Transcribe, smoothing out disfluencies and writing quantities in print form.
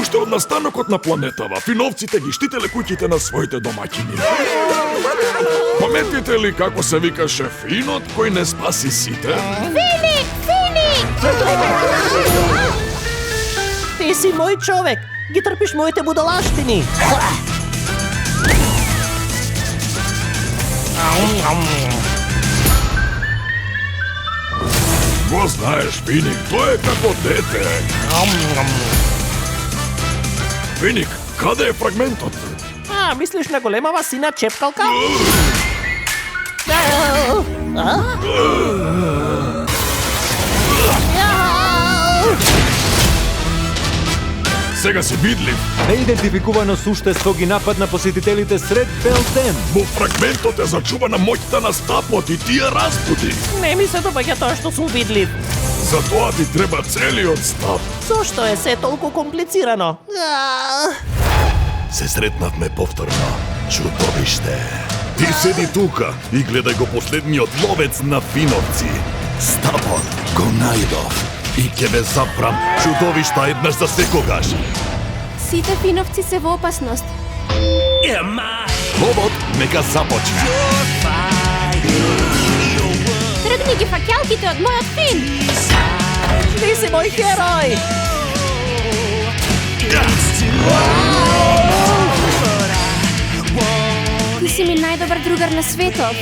Уште од настанокот на планетава, финовците ги штителе куќите на своите домаќини. Паметите ли како се викаше финот кој не спаси сите? Фини! Ти си мој човек. Ги трпиш моите будалаштини. Го знаеш, Финик, тој е како дете. Финик, каде е фрагментот? Мислиш на големава сина чепкалка? Сега си видлив. Неидентификувано суштество ги нападна посетителите сред бел ден. Во фрагментот е зачувана моќта на стапот и ти ја разбуди. Не ми се допаѓа тоа што сум видлив. Затоа ти треба целиот стап. Зошто е се толку комплицирано? Се сретнавме повторно. Чудовиште. Ти седи тука и гледај го последниот ловец на финовци. Стапот го најдов. И ќе ве запрам, чудовишта, еднаш за секогаш. Сите финовци се во опасност. Ловот нека започне. Тргни ги факелките од мојот фин! Ти си мој херој! Ти си ми најдобар другар на светот.